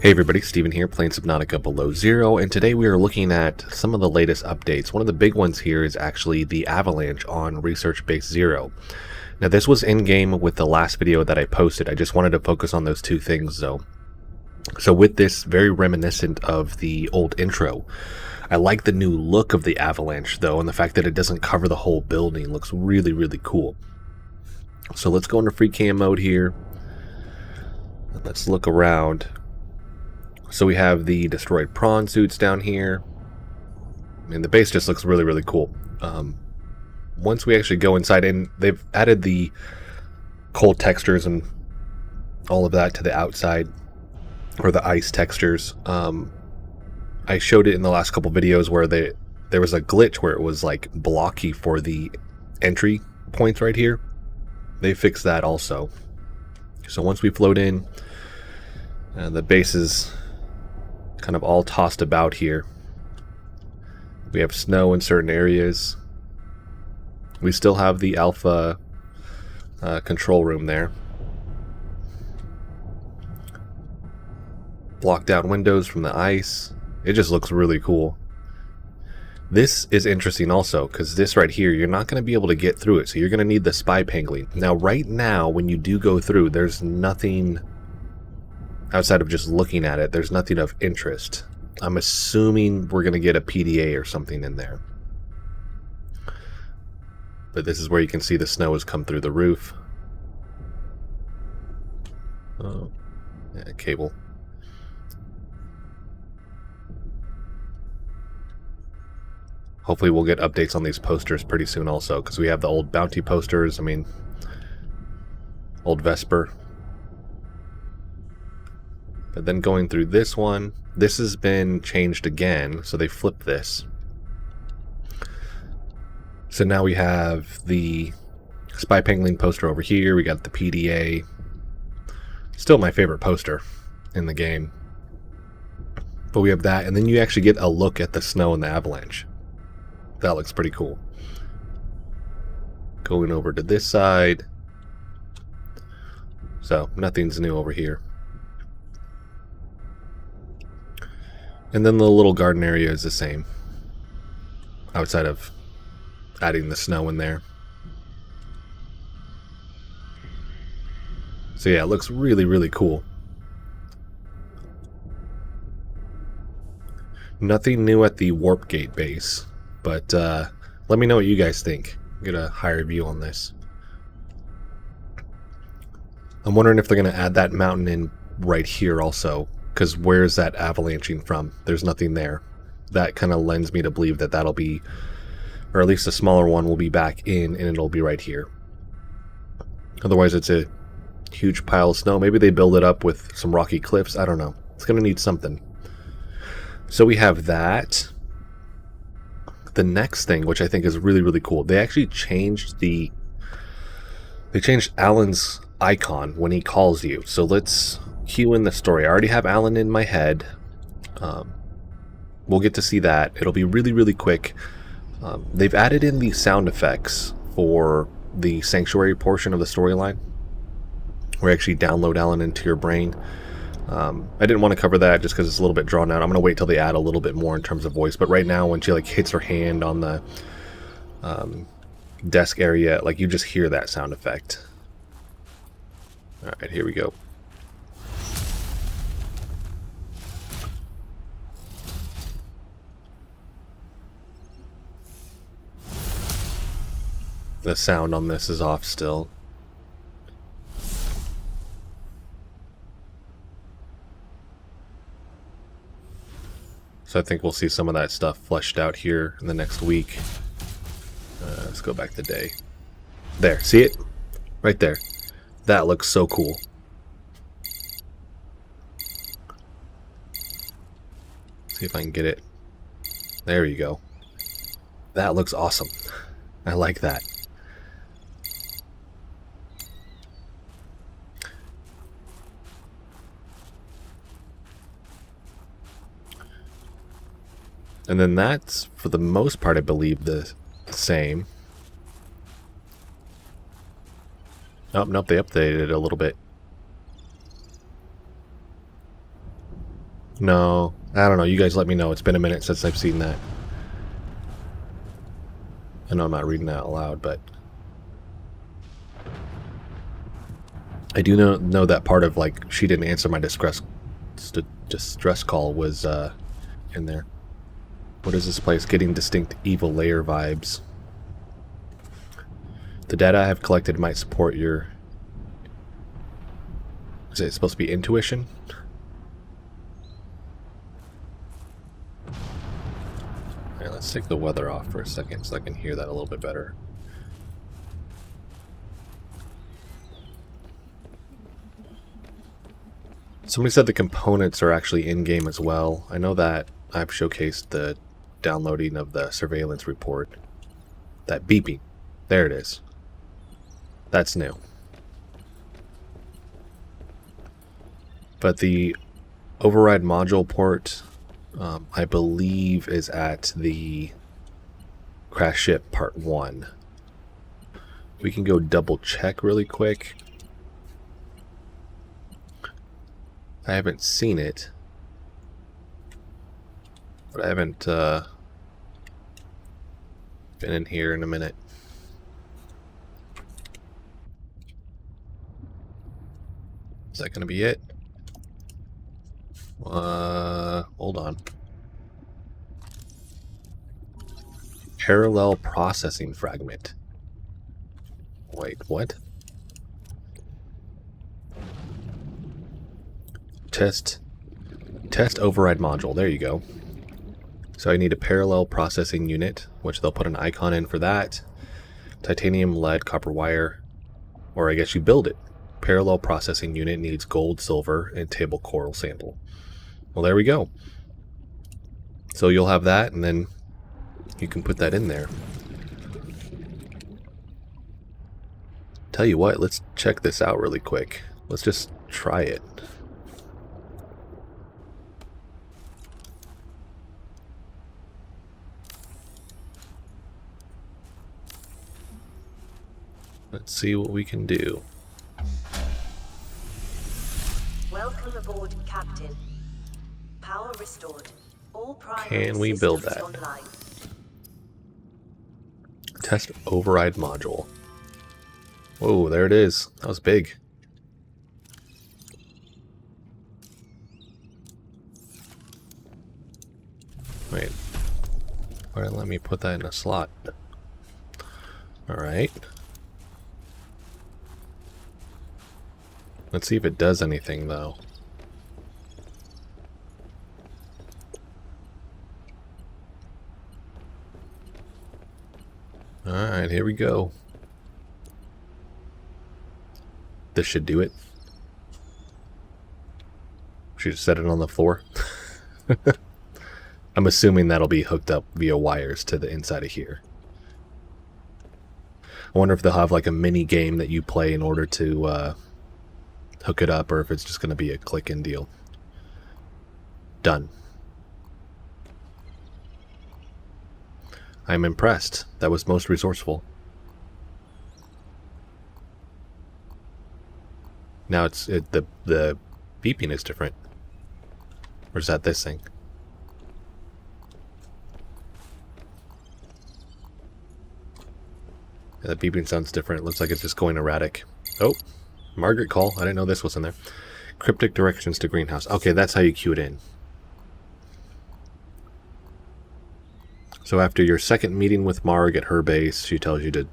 Hey everybody, Steven here, playing Subnautica Below Zero, and today we are looking at some of the latest updates. One of the big ones here is actually the Avalanche on Research Base Zero. Now this was in-game with the last video that I posted. I just wanted to focus on those two things though. So with this, very reminiscent of the old intro. I like the new look of the Avalanche though, and the fact that it doesn't cover the whole building looks really cool. So let's go into free cam mode here. Let's look around. So we have the destroyed prawn suits down here. I mean, the base just looks really cool. Once we actually go inside, and they've added the cold textures and all of that to the outside, or the ice textures. I showed it in the last couple videos where there was a glitch where it was like blocky for the entry points right here. They fixed that also. So once we float in, the base is kind of all tossed about here. We have snow in certain areas. We still have the alpha control room there. Block down windows from the ice. It just looks really cool. This is interesting also, because this right here, you're not going to be able to get through it, so you're going to need the spy pangling. Now right now, when you do go through, there's nothing outside of just looking at it. There's nothing of interest. I'm assuming we're going to get a PDA or something in there. But this is where you can see the snow has come through the roof. Oh, yeah, cable. Hopefully we'll get updates on these posters pretty soon also, because we have the old bounty posters. I mean, old Vesper. But then going through this one, this has been changed again, so they flipped this. So now we have the spy pangling poster over here, we got the PDA. Still my favorite poster in the game. But we have that, and then you actually get a look at the snow and the avalanche. That looks pretty cool. Going over to this side. So, nothing's new over here. And then the little garden area is the same, outside of adding the snow in there. So yeah, it looks really cool. Nothing new at the warp gate base, but let me know what you guys think. Get a higher view on this. I'm wondering if they're going to add that mountain in right here also. Because where's that avalanching from? There's nothing there. That kind of lends me to believe that that'll be, or at least a smaller one will be back in, and it'll be right here. Otherwise it's a huge pile of snow. Maybe they build it up with some rocky cliffs. I don't know. It's going to need something. So we have that. The next thing, which I think is really cool, they actually changed they changed Alan's icon when he calls you. So let's cue in the story. I already have Alan in my head. We'll get to see that. It'll be really quick. They've added in the sound effects for the sanctuary portion of the storyline, where you actually download Alan into your brain. I didn't want to cover that just because it's a little bit drawn out. I'm going to wait till they add a little bit more in terms of voice. But right now, when she like hits her hand on the desk area, like you just hear that sound effect. All right, here we go. The sound on this is off still. So I think we'll see some of that stuff fleshed out here in the next week. Let's go back the day. There, see it? Right there. That looks so cool. See if I can get it. There you go. That looks awesome. I like that. And then that's, for the most part, I believe, the same. Oh, nope, they updated it a little bit. No, I don't know. You guys let me know. It's been a minute since I've seen that. I know I'm not reading that out loud, but I do know that part of, like, she didn't answer my distress call was in there. What is this place? Getting distinct evil layer vibes. The data I have collected might support your... Is it supposed to be intuition? Alright, let's take the weather off for a second so I can hear that a little bit better. Somebody said the components are actually in-game as well. I know that I've showcased the downloading of the surveillance report. That beeping. There it is. That's new. But the override module port, I believe, is at the crash ship part 1. We can go double check really quick. I haven't seen it, but I haven't been in here in a minute. Is that going to be it? Hold on. Parallel processing fragment. Wait, what? Test override module. There you go. So I need a parallel processing unit, which they'll put an icon in for that. Titanium, lead, copper wire, or I guess you build it. Parallel processing unit needs gold, silver, and table coral sample. Well, there we go. So you'll have that, and then you can put that in there. Tell you what, let's check this out really quick. Let's just try it. Let's see what we can do. Welcome aboard, Captain. Power restored. All primary Can we build systems that? online. Test override module. Whoa, there it is. That was big. Wait. Why didn't it let me put that in a slot? Alright. Let's see if it does anything, though. Alright, here we go. This should do it. Should just set it on the floor. I'm assuming that'll be hooked up via wires to the inside of here. I wonder if they'll have like a mini game that you play in order to hook it up, or if it's just going to be a click-in deal. Done. I'm impressed. That was most resourceful. Now the beeping is different. Or is that this thing? Yeah, the beeping sounds different. It looks like it's just going erratic. Oh, Margaret call. I didn't know this was in there. Cryptic directions to greenhouse. Okay, that's how you cue it in. So after your second meeting with Marg at her base, she tells you to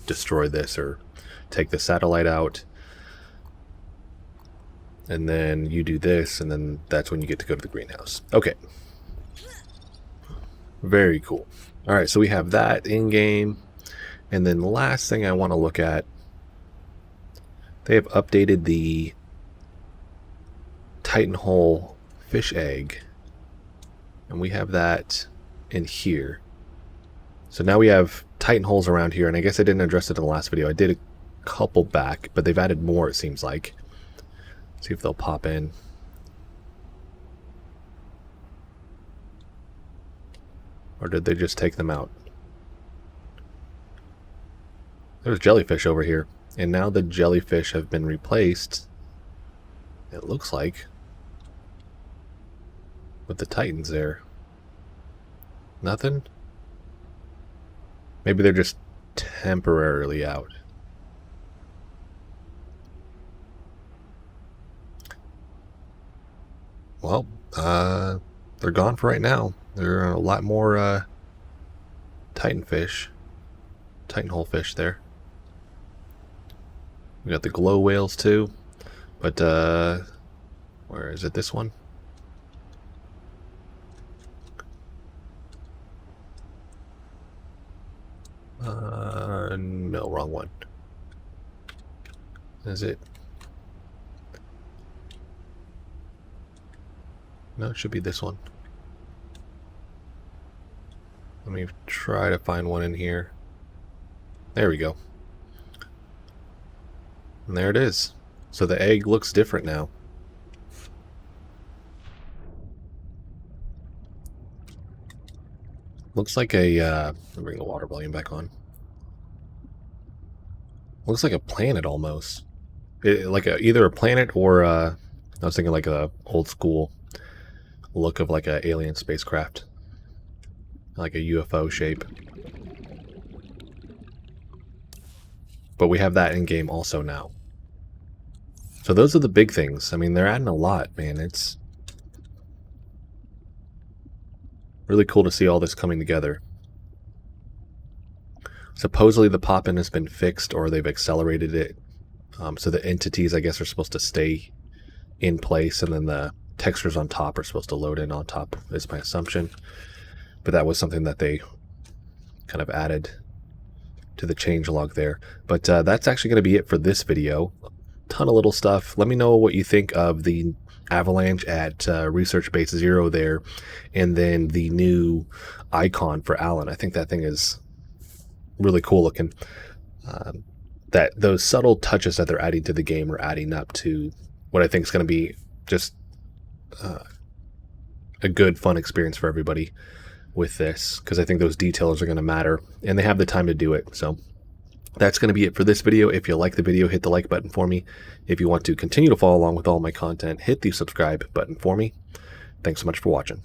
destroy this or take the satellite out. And then you do this, and then that's when you get to go to the greenhouse. Okay. Very cool. Alright, so we have that in-game. And then the last thing I want to look at, they have updated the Titan Hole fish egg. And we have that in here. So now we have Titan holes around here, and I guess I didn't address it in the last video. I did a couple back, but they've added more, it seems like. See if they'll pop in. Or did they just take them out? There's jellyfish over here. And now the jellyfish have been replaced, it looks like, with the Titans there? Nothing? Maybe they're just temporarily out. Well, they're gone for right now. There are a lot more Titan hole fish there. We got the glow whales too, but where is it? This one? No, wrong one. Is it? No, it should be this one. Let me try to find one in here. There we go. And there it is. So the egg looks different now. Looks like a, let me bring the water volume back on. Looks like a planet almost. Like either a planet or, I was thinking like a old school look of like a alien spacecraft. Like a UFO shape. But we have that in game also now. So those are the big things. I mean, they're adding a lot, man. It's really cool to see all this coming together. Supposedly the pop-in has been fixed, or they've accelerated it. So the entities, I guess, are supposed to stay in place, and then the textures on top are supposed to load in on top, is my assumption. But that was something that they kind of added to the changelog there. But that's actually going to be it for this video. Ton of little stuff. Let me know what you think of the Avalanche at Research Base Zero there, and then the new icon for Alan. I think that thing is really cool looking. That those subtle touches that they're adding to the game are adding up to what I think is going to be just a good, fun experience for everybody with this, because I think those details are going to matter, and they have the time to do it. So that's going to be it for this video. If you like the video, hit the like button for me. If you want to continue to follow along with all my content, hit the subscribe button for me. Thanks so much for watching.